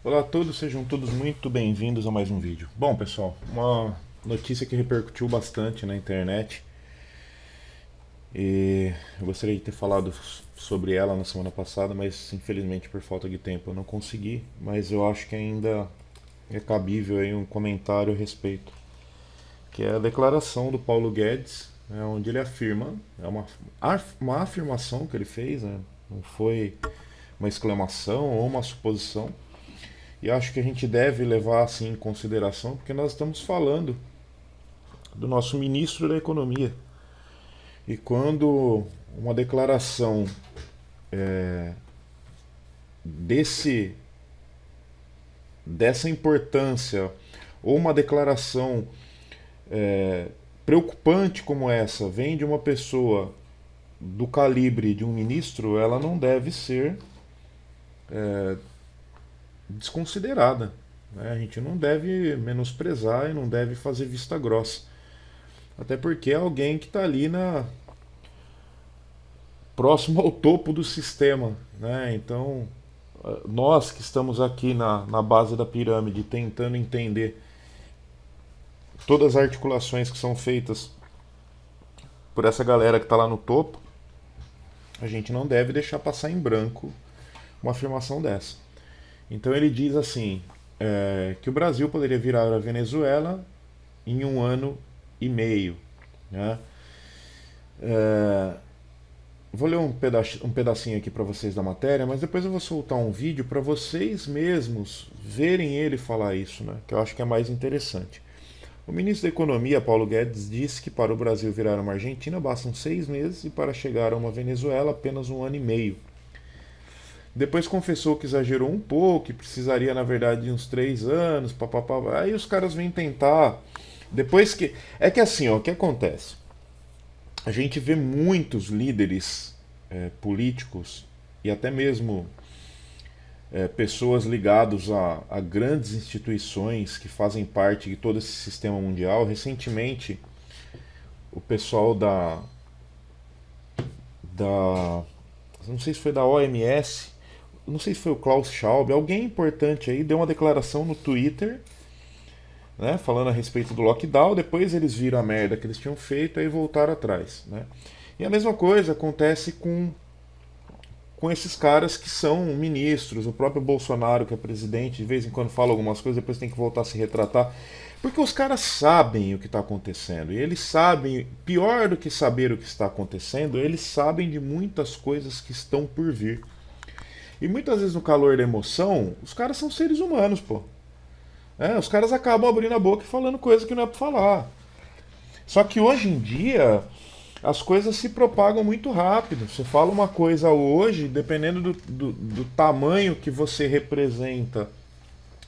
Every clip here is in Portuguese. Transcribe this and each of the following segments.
Olá a todos, sejam todos muito bem-vindos a mais um vídeo. Bom, pessoal, uma notícia que repercutiu bastante na internet e eu gostaria de ter falado sobre ela na semana passada, mas infelizmente por falta de tempo eu não consegui, mas eu acho que ainda é cabível aí um comentário a respeito, que é a declaração do Paulo Guedes, né, onde ele afirma, uma afirmação que ele fez, né, não foi uma exclamação ou uma suposição. E acho que a gente deve levar assim em consideração, porque nós estamos falando do nosso ministro da Economia. E quando uma declaração desse dessa importância ou uma declaração preocupante como essa vem de uma pessoa do calibre de um ministro, ela não deve ser desconsiderada, né? A gente não deve menosprezar e não deve fazer vista grossa. Até porque é alguém que está ali próximo ao topo do sistema, né? Então, nós que estamos aqui na base da pirâmide tentando entender todas as articulações que são feitas por essa galera que está lá no topo, a gente não deve deixar passar em branco uma afirmação dessa. Então ele diz assim, que o Brasil poderia virar a Venezuela em 1 ano e meio, né? Vou ler um pedacinho aqui para vocês da matéria, mas depois eu vou soltar um vídeo para vocês mesmos verem ele falar isso, né? Que eu acho que é mais interessante. O ministro da Economia, Paulo Guedes, disse que para o Brasil virar uma Argentina bastam 6 meses e para chegar a uma Venezuela apenas 1 ano e meio. Depois confessou que exagerou um pouco, que precisaria, na verdade, de uns 3 anos, papapá. Aí os caras vêm tentar. Depois que. É que assim, ó, o que acontece? A gente vê muitos líderes políticos e até mesmo pessoas ligadas a grandes instituições que fazem parte de todo esse sistema mundial. Recentemente, o pessoal da não sei se foi da OMS, não sei se foi o Klaus Schwab, alguém importante aí deu uma declaração no Twitter, né, falando a respeito do lockdown. Depois eles viram a merda que eles tinham feito e voltaram atrás, né? E a mesma coisa acontece com esses caras que são ministros, o próprio Bolsonaro, que é presidente, de vez em quando fala algumas coisas, depois tem que voltar a se retratar. Porque os caras sabem o que está acontecendo. E eles sabem, pior do que saber o que está acontecendo, eles sabem de muitas coisas que estão por vir. E muitas vezes no calor da emoção, os caras são seres humanos, pô. Os caras acabam abrindo a boca e falando coisa que não é pra falar. Só que hoje em dia as coisas se propagam muito rápido. Você fala uma coisa hoje, dependendo do tamanho que você representa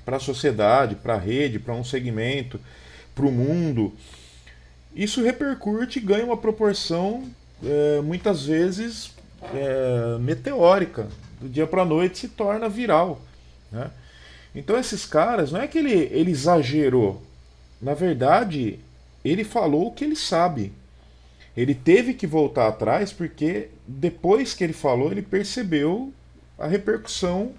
para a sociedade, para a rede, para um segmento, para o mundo, isso repercute e ganha uma proporção muitas vezes meteórica. Do dia para a noite se torna viral, né? Então esses caras, não é que ele exagerou. Na verdade, ele falou o que ele sabe. Ele teve que voltar atrás porque depois que ele falou, ele percebeu a repercussão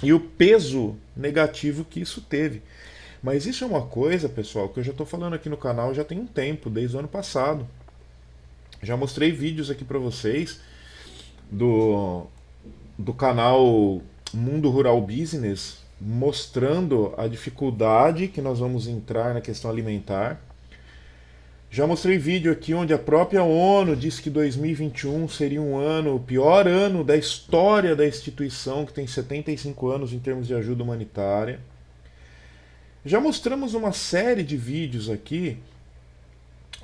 e o peso negativo que isso teve. Mas isso é uma coisa, pessoal, que eu já estou falando aqui no canal já tem um tempo, desde o ano passado. Já mostrei vídeos aqui para vocês do, do canal Mundo Rural Business, mostrando a dificuldade que nós vamos entrar na questão alimentar. Já mostrei vídeo aqui onde a própria ONU disse que 2021 seria um ano, o pior ano da história da instituição, que tem 75 anos em termos de ajuda humanitária. Já mostramos uma série de vídeos aqui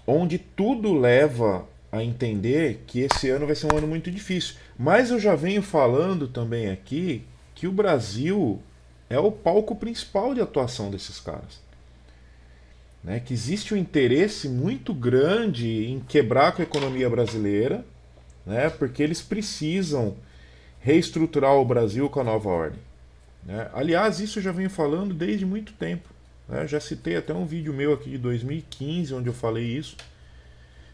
onde tudo leva a entender que esse ano vai ser um ano muito difícil. Mas eu já venho falando também aqui que o Brasil é o palco principal de atuação desses caras. Né? Que existe um interesse muito grande em quebrar com a economia brasileira, né? Porque eles precisam reestruturar o Brasil com a nova ordem. Né? Aliás, isso eu já venho falando desde muito tempo. Né? Já citei até um vídeo meu aqui de 2015 onde eu falei isso.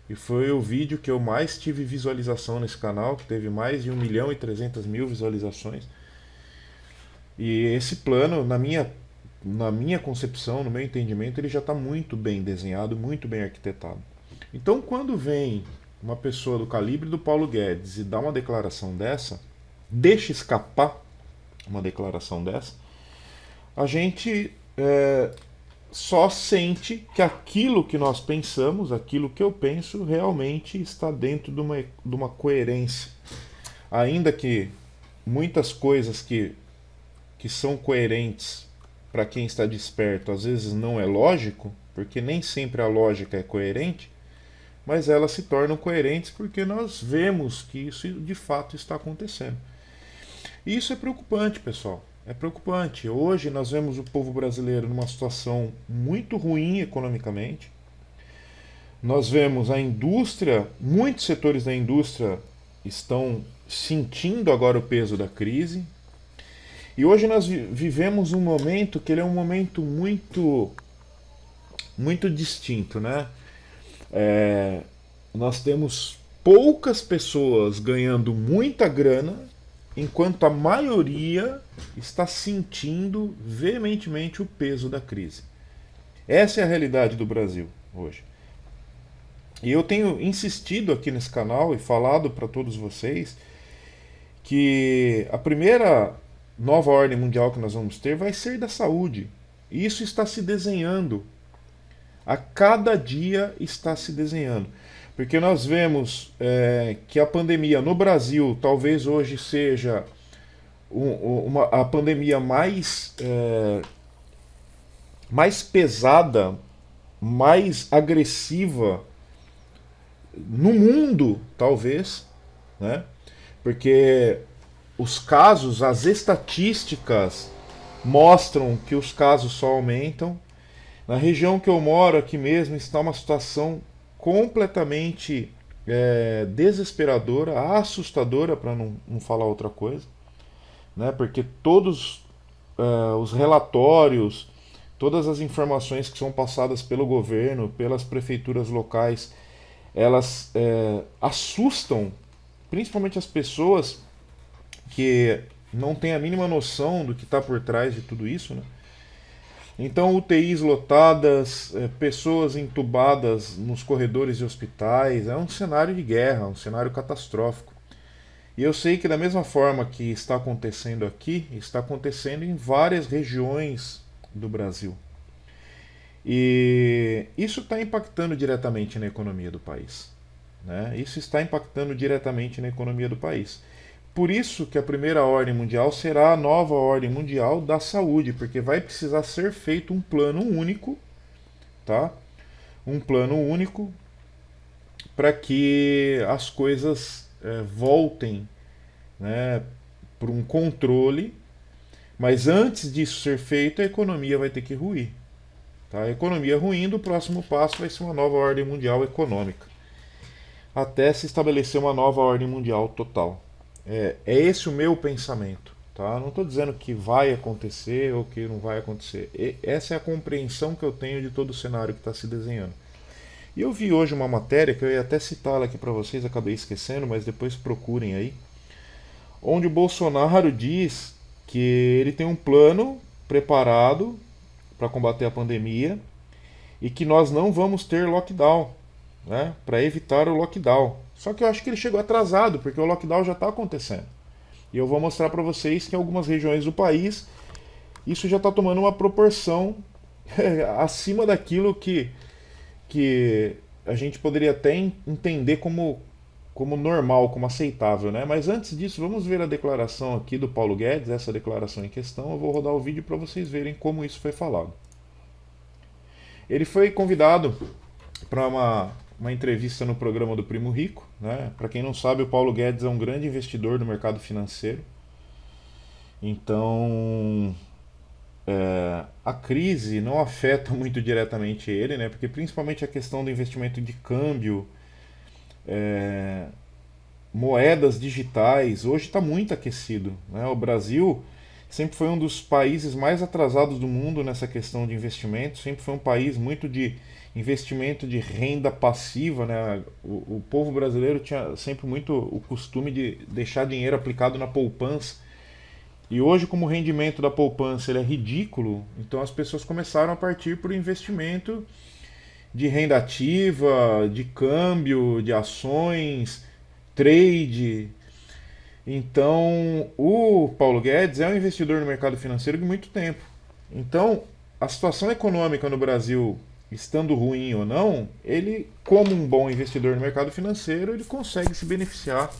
E foi o vídeo que eu mais tive visualização nesse canal, que teve mais de 1.300.000 visualizações. E esse plano, na minha concepção, no meu entendimento, ele já está muito bem desenhado, muito bem arquitetado. Então, quando vem uma pessoa do calibre do Paulo Guedes e dá uma declaração dessa, deixa escapar uma declaração dessa, a gente só sente que aquilo que nós pensamos, aquilo que eu penso, realmente está dentro de uma coerência. Ainda que muitas coisas que são coerentes para quem está desperto, às vezes não é lógico, porque nem sempre a lógica é coerente, mas elas se tornam coerentes porque nós vemos que isso de fato está acontecendo. E isso é preocupante, pessoal. É preocupante. Hoje nós vemos o povo brasileiro numa situação muito ruim economicamente. Nós vemos a indústria, muitos setores da indústria estão sentindo agora o peso da crise. E hoje nós vivemos um momento que ele é um momento muito, muito distinto, né? Nós temos poucas pessoas ganhando muita grana, enquanto a maioria está sentindo veementemente o peso da crise. Essa é a realidade do Brasil hoje. E eu tenho insistido aqui nesse canal e falado para todos vocês que a primeira nova ordem mundial que nós vamos ter vai ser da saúde. E isso está se desenhando. A cada dia está se desenhando. Porque nós vemos que a pandemia no Brasil talvez hoje seja a pandemia mais pesada, mais agressiva no mundo, talvez, né? Porque os casos, as estatísticas mostram que os casos só aumentam. Na região que eu moro aqui mesmo está uma situação completamente desesperadora, assustadora, para não falar outra coisa, né? Porque todos os relatórios, todas as informações que são passadas pelo governo, pelas prefeituras locais, elas assustam, principalmente as pessoas que não têm a mínima noção do que está por trás de tudo isso, né? Então, UTIs lotadas, pessoas entubadas nos corredores de hospitais, é um cenário de guerra, um cenário catastrófico. E eu sei que da mesma forma que está acontecendo aqui, está acontecendo em várias regiões do Brasil. E isso está impactando diretamente na economia do país, né? Isso está impactando diretamente na economia do país. Por isso que a primeira ordem mundial será a nova ordem mundial da saúde, porque vai precisar ser feito um plano único, tá? Um plano único para que as coisas voltem, né, para um controle. Mas antes disso ser feito, a economia vai ter que ruir. Tá? A economia ruindo, o próximo passo vai ser uma nova ordem mundial econômica, até se estabelecer uma nova ordem mundial total. É esse o meu pensamento. Tá? Não estou dizendo que vai acontecer ou que não vai acontecer. Essa é a compreensão que eu tenho de todo o cenário que está se desenhando. E eu vi hoje uma matéria, que eu ia até citá-la aqui para vocês, acabei esquecendo, mas depois procurem aí, onde o Bolsonaro diz que ele tem um plano preparado para combater a pandemia e que nós não vamos ter lockdown, né, para evitar o lockdown. Só que eu acho que ele chegou atrasado, porque o lockdown já está acontecendo. E eu vou mostrar para vocês que em algumas regiões do país isso já está tomando uma proporção acima daquilo que a gente poderia até entender como normal, como aceitável, né? Mas antes disso, vamos ver a declaração aqui do Paulo Guedes, essa declaração em questão. Eu vou rodar o vídeo para vocês verem como isso foi falado. Ele foi convidado para uma entrevista no programa do Primo Rico, né? Para quem não sabe, o Paulo Guedes é um grande investidor do mercado financeiro. Então, a crise não afeta muito diretamente ele, né? Porque principalmente a questão do investimento de câmbio, moedas digitais, hoje está muito aquecido, né? O Brasil sempre foi um dos países mais atrasados do mundo nessa questão de investimento, sempre foi um país muito de investimento de renda passiva, né? O povo brasileiro tinha sempre muito o costume de deixar dinheiro aplicado na poupança. E hoje, como o rendimento da poupança ele é ridículo, então as pessoas começaram a partir para o investimento de renda ativa, de câmbio, de ações, trade. Então, o Paulo Guedes é um investidor no mercado financeiro de muito tempo. Então, a situação econômica no Brasil, estando ruim ou não, ele, como um bom investidor no mercado financeiro, ele consegue se beneficiar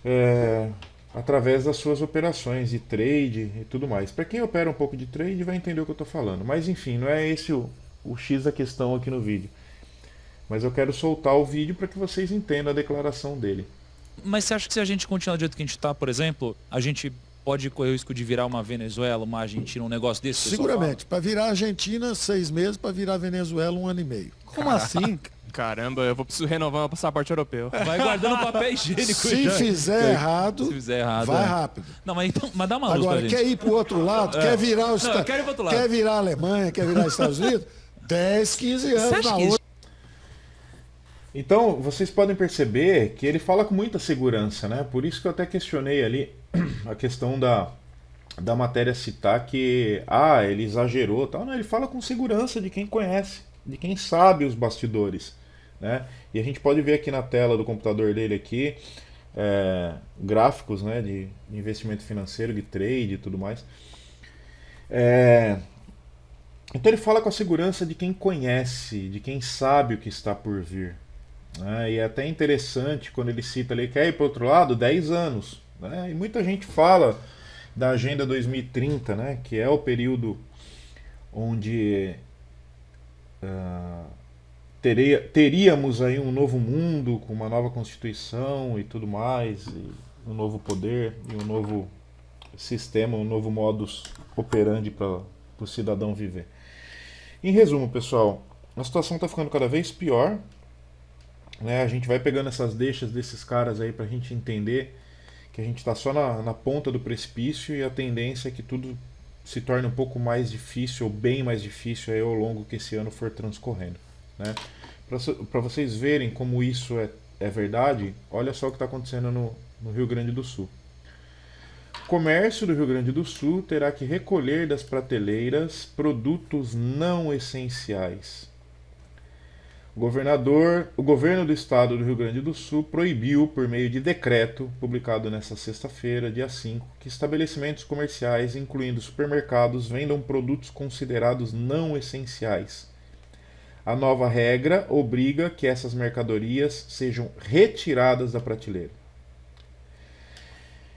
é, através das suas operações de trade e tudo mais. Para quem opera um pouco de trade vai entender o que eu estou falando. Mas enfim, não é esse o X da questão aqui no vídeo. Mas eu quero soltar o vídeo para que vocês entendam a declaração dele. Mas você acha que se a gente continuar do jeito que a gente está, por exemplo, a gente pode correr o risco de virar uma Venezuela, uma Argentina, um negócio desse? Seguramente. Para virar Argentina, 6 meses, para virar Venezuela, 1 ano e meio. Como assim? Caramba, eu preciso renovar meu passaporte europeu. Vai guardando papel higiênico. Se fizer errado, se fizer errado, vai rápido. Não, mas, então, mas dá uma luz Agora, pra quer gente. ir para o outro lado? Quer virar os eu quero ir pro outro lado. Quer virar a Alemanha? Quer virar os Estados Unidos? 10, 15 anos na outra. Então, vocês podem perceber que ele fala com muita segurança, né? Por isso que eu até questionei ali a questão da matéria citar que, ele exagerou, tal. Não, ele fala com segurança de quem conhece, de quem sabe os bastidores, né? E a gente pode ver aqui na tela do computador dele aqui, gráficos, né, de investimento financeiro, de trade e tudo mais. Então ele fala com a segurança de quem conhece, de quem sabe o que está por vir. E é até interessante quando ele cita ali, quer ir para o outro lado? 10 anos. Né? E muita gente fala da Agenda 2030, né? Que é o período onde teríamos aí um novo mundo, com uma nova Constituição e tudo mais, e um novo poder, e um novo sistema, um novo modus operandi para o cidadão viver. Em resumo, pessoal, a situação está ficando cada vez pior. Né? A gente vai pegando essas deixas desses caras aí para a gente entender que a gente está só na ponta do precipício e a tendência é que tudo se torne um pouco mais difícil, ou bem mais difícil aí ao longo que esse ano for transcorrendo. Né? Para vocês verem como isso é verdade, olha só o que está acontecendo no Rio Grande do Sul. O comércio do Rio Grande do Sul terá que recolher das prateleiras produtos não essenciais. O governo do estado do Rio Grande do Sul proibiu, por meio de decreto, publicado nesta sexta-feira, dia 5, que estabelecimentos comerciais, incluindo supermercados, vendam produtos considerados não essenciais. A nova regra obriga que essas mercadorias sejam retiradas da prateleira.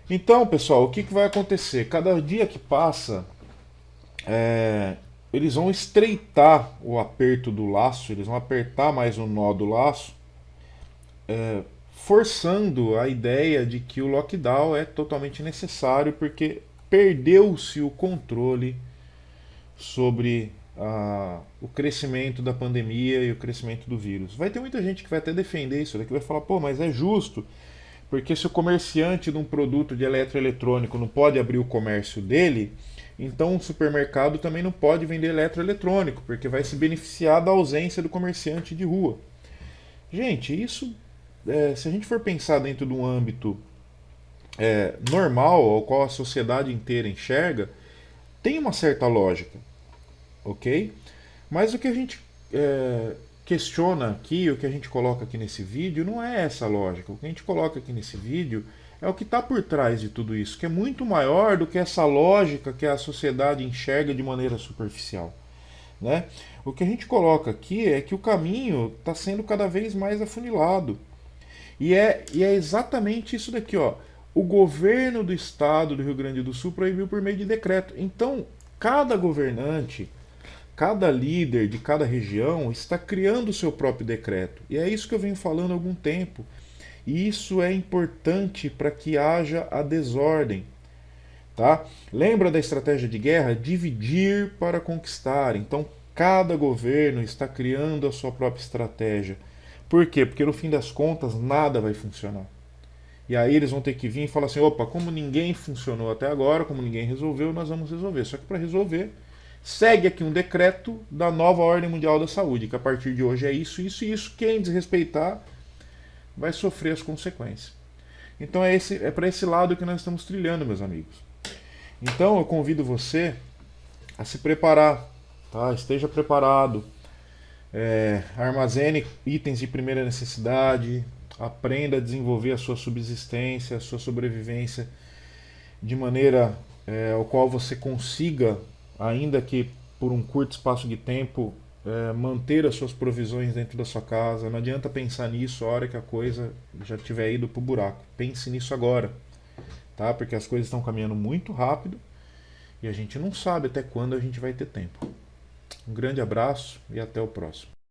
Então, pessoal, o que vai acontecer? Cada dia que passa, eles vão estreitar o aperto do laço, eles vão apertar mais o nó do laço, forçando a ideia de que o lockdown é totalmente necessário, porque perdeu-se o controle sobre o crescimento da pandemia e o crescimento do vírus. Vai ter muita gente que vai até defender isso daqui, vai falar, pô, mas é justo, porque se o comerciante de um produto de eletroeletrônico não pode abrir o comércio dele, então o supermercado também não pode vender eletroeletrônico, porque vai se beneficiar da ausência do comerciante de rua. Gente, isso, se a gente for pensar dentro de um âmbito normal, ao qual a sociedade inteira enxerga, tem uma certa lógica, ok? Mas o que a gente questiona aqui, o que a gente coloca aqui nesse vídeo, não é essa lógica. O que a gente coloca aqui nesse vídeo é o que está por trás de tudo isso, que é muito maior do que essa lógica que a sociedade enxerga de maneira superficial. Né? O que a gente coloca aqui é que o caminho está sendo cada vez mais afunilado. E é exatamente isso daqui. Ó. O governo do estado do Rio Grande do Sul proibiu por meio de decreto. Então, cada governante, cada líder de cada região está criando o seu próprio decreto. E é isso que eu venho falando há algum tempo. E isso é importante para que haja a desordem. Tá? Lembra da estratégia de guerra? Dividir para conquistar. Então, cada governo está criando a sua própria estratégia. Por quê? Porque no fim das contas, nada vai funcionar. E aí eles vão ter que vir e falar assim, opa, como ninguém funcionou até agora, como ninguém resolveu, nós vamos resolver. Só que para resolver, segue aqui um decreto da nova Ordem Mundial da Saúde, que a partir de hoje é isso, isso e isso. Quem desrespeitar vai sofrer as consequências. Então é para esse lado que nós estamos trilhando, meus amigos. Então eu convido você a se preparar, tá? Esteja preparado, armazene itens de primeira necessidade, aprenda a desenvolver a sua subsistência, a sua sobrevivência de maneira ao qual você consiga, ainda que por um curto espaço de tempo, manter as suas provisões dentro da sua casa. Não adianta pensar nisso a hora que a coisa já tiver ido pro buraco. Pense nisso agora, tá? Porque as coisas estão caminhando muito rápido e a gente não sabe até quando a gente vai ter tempo. Um grande abraço e até o próximo.